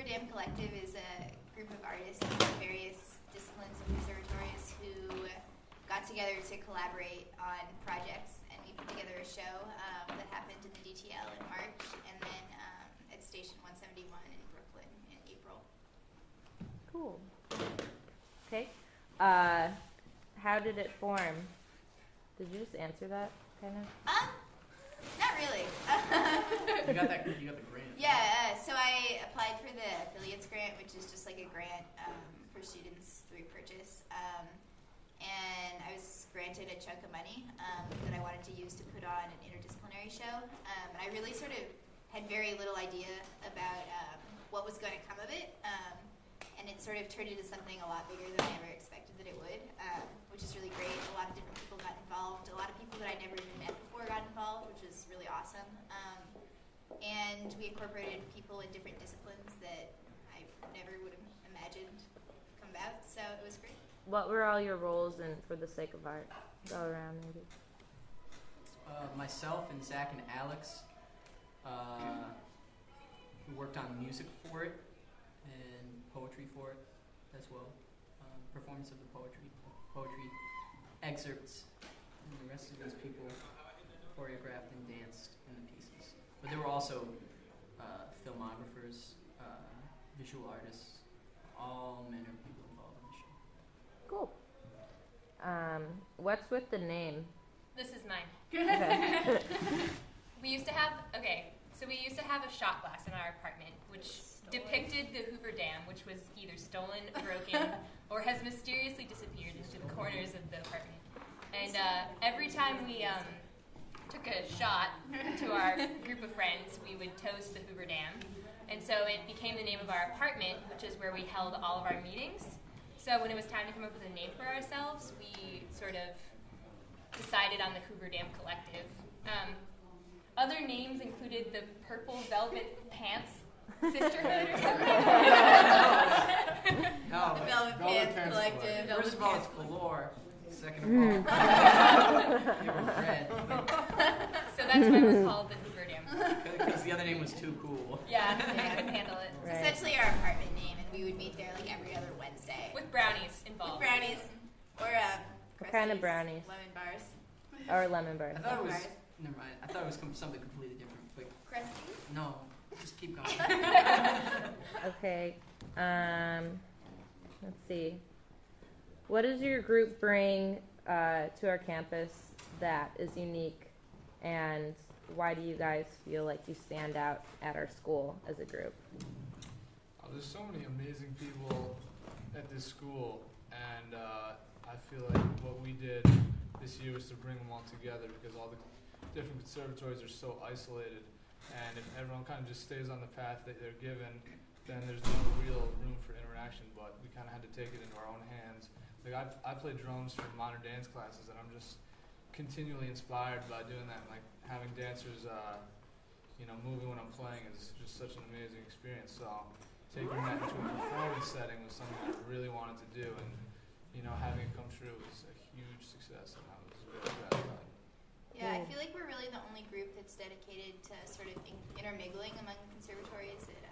Dam Collective is a group of artists from various disciplines and conservatories who got together to collaborate on projects, and we put together a show that happened in the DTL in March, and then at Station 171 in Brooklyn in April. Cool. Okay. How did it form? Did you just answer that, kind of? Not really. You got the grant. Yeah, so I applied for the affiliates grant, which is just like a grant for students through purchase. And I was granted a chunk of money that I wanted to use to put on an interdisciplinary show. And I really sort of had very little idea about what was going to come of it. And it sort of turned into something a lot bigger than I ever expected that it would, which is really great. A lot of different people got involved. A lot of people that I never even met before got involved, which was really awesome. And we incorporated people in different disciplines that I never would have imagined come about, so it was great. What were all your roles in For the Sake of Art? Go around, maybe. Myself and Zach and Alex we worked on music for it and poetry for it as well. Performance of the poetry excerpts, and the rest of these people choreographed and danced in the pieces. But there were also filmographers, visual artists, all manner of people involved in the show. Cool. What's with the name? This is mine. Okay. We used to have a shot glass in our apartment, which depicted the Hoover Dam, which was either stolen, broken, or has mysteriously disappeared into the corners of the apartment. And every time we took a shot to our group of friends, we would toast the Hoover Dam. And so it became the name of our apartment, which is where we held all of our meetings. So when it was time to come up with a name for ourselves, we sort of decided on the Hoover Dam Collective. Other names included the Purple Velvet Pants Sisterhood or something. No, The Velvet Pants Collective. first of all, it's galore. Second of all, they were red. So that's why it was called the Hoover Dam. Because the other name was too cool. Yeah, I couldn't handle it. It's essentially our apartment name, and we would meet there like every other Wednesday. With brownies involved. With brownies. Or What kind of Krusty's brownies? Lemon bars. Or lemon bars. I thought it was. Bars. Never mind. I thought it was something completely different. But Krusty's? no, just keep going. Okay. Let's see. What does your group bring to our campus that is unique, and why do you guys feel like you stand out at our school as a group? There's so many amazing people at this school, and I feel like what we did this year was to bring them all together, because all the different conservatories are so isolated, and if everyone kind of just stays on the path that they're given, then there's no real room for interaction. But we kind of had to take it into our own hands. Like I play drums for modern dance classes, and I'm just continually inspired by doing that. And like having dancers, moving when I'm playing is just such an amazing experience. So taking that into a performance setting was something I really wanted to do, and having it come true was a huge success, and I was very gratified. Yeah, I feel like we're really the only group that's dedicated to sort of intermingling among conservatories and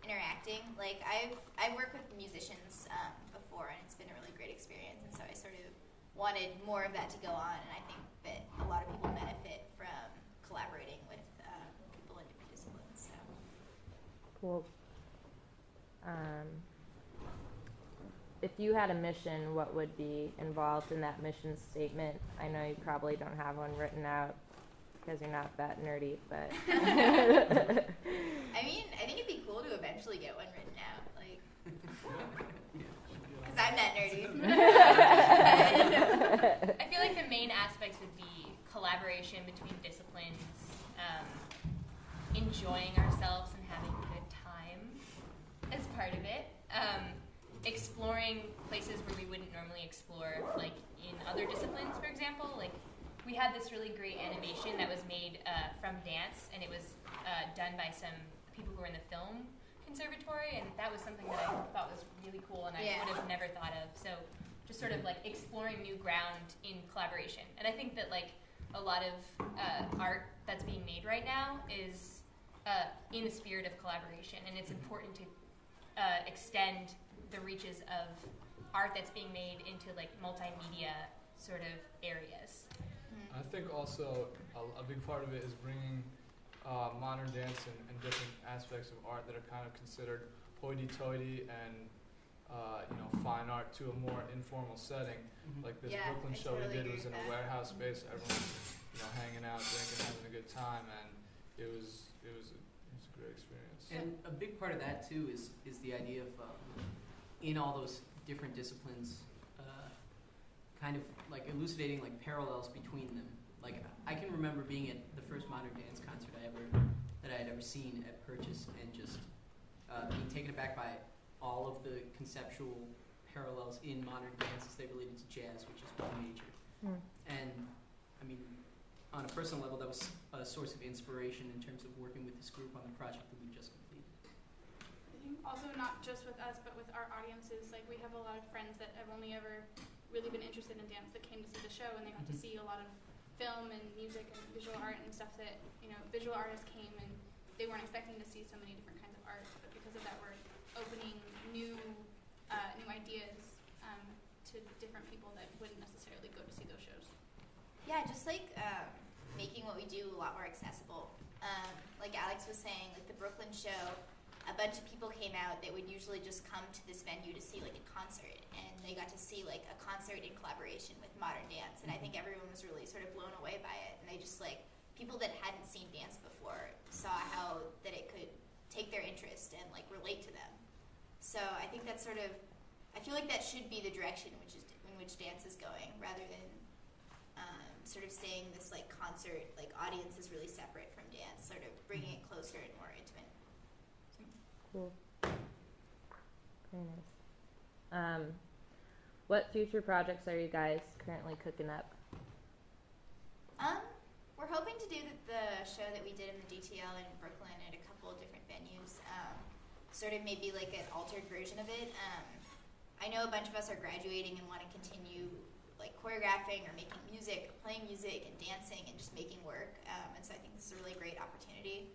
interacting. Like I've worked with musicians before, and it's been a really great experience. And so I sort of wanted more of that to go on, and I think that a lot of people benefit from collaborating with people in different disciplines. So. Cool. If you had a mission, what would be involved in that mission statement? I know you probably don't have one written out because you're not that nerdy, but. I mean, I think it'd be cool to eventually get one written out, like, because I'm that nerdy. I feel like the main aspects would be collaboration between disciplines, enjoying ourselves and having a good time as part of it, exploring places where we wouldn't normally explore, like in other disciplines, for example. Like we had this really great animation that was made from dance, and it was done by some people who were in the film conservatory, and that was something that I thought was really cool, and I would have never thought of. So just sort of like exploring new ground in collaboration. And I think that like a lot of art that's being made right now is in the spirit of collaboration, and it's important to extend the reaches of art that's being made into like multimedia sort of areas. I think also a big part of it is bringing modern dance and different aspects of art that are kind of considered hoity-toity and fine art to a more informal setting. Like this Brooklyn show we did was in a warehouse space. Everyone was hanging out, drinking, having a good time, and it was a great experience. And a big part of that too is the idea of in all those different disciplines, kind of like elucidating like parallels between them. Like I can remember being at the first modern dance concert I had ever seen at Purchase, and just being taken aback by all of the conceptual parallels in modern dance as they related to jazz, which is one major. And I mean, on a personal level, that was a source of inspiration in terms of working with this group on the project that we just completed. I think also not just with us, but with our audiences, like we have a lot of friends that have only ever really been interested in dance that came to see the show, and they got to see a lot of film and music and visual art and stuff that, visual artists came and they weren't expecting to see so many different kinds of art, but because of that we're opening new ideas to different people that wouldn't necessarily go to see those shows. Yeah, just like making what we do a lot more accessible. Like Alex was saying, like the Brooklyn show, a bunch of people came out that would usually just come to this venue to see like a concert, and they got to see like a concert in collaboration with modern dance, and I think everyone was really sort of blown away by it, and they just like, people that hadn't seen dance before saw how that it could take their interest and like relate to them. So I think that's sort of, I feel like that should be the direction in which dance is going, rather than sort of saying this like concert, like audience is really separate from dance, sort of bringing it closer and more intimate. Cool. Very nice. What future projects are you guys currently cooking up? We're hoping to do the show that we did in the DTL in Brooklyn at a couple of different venues. Sort of maybe like an altered version of it. I know a bunch of us are graduating and want to continue like choreographing or making music, playing music and dancing and just making work. And so I think this is a really great opportunity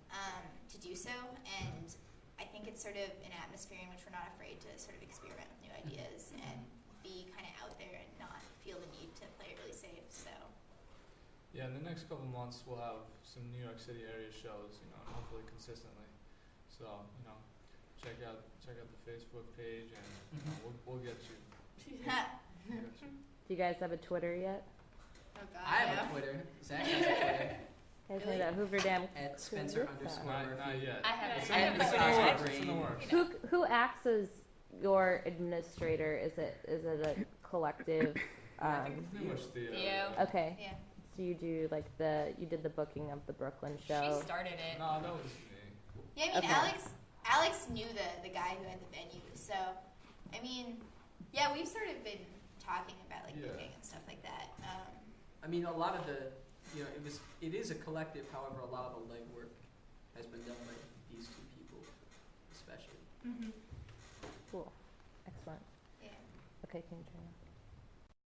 to do so. And I think it's sort of an atmosphere in which we're not afraid to sort of experiment with new ideas and be kind of out there and not feel the need to play it really safe. So yeah, in the next couple of months we'll have some New York City area shows, and hopefully consistently. So check out the Facebook page, and we'll get you. Do you guys have a Twitter yet? Oh God, I have a Twitter. Zach has a Twitter. You guys know that Hoover Dam At Spencer Collective? _Murphy. Not yet. I have It's it. I have in the a works. It's in the works. Who acts as your administrator? Is it a collective? I think it's Pretty much Theo. Theo. Okay. yeah. So you do like you did the booking of the Brooklyn She show. started it. No, that was me. Yeah, I mean, Okay. Alex knew the guy who had the venue, so, I mean, yeah, we've sort of been talking about, like, booking and stuff like that. I mean, a lot of the, it is a collective. However, a lot of the legwork has been done by these two people, especially. Cool. Excellent. Yeah. Okay, can you turn it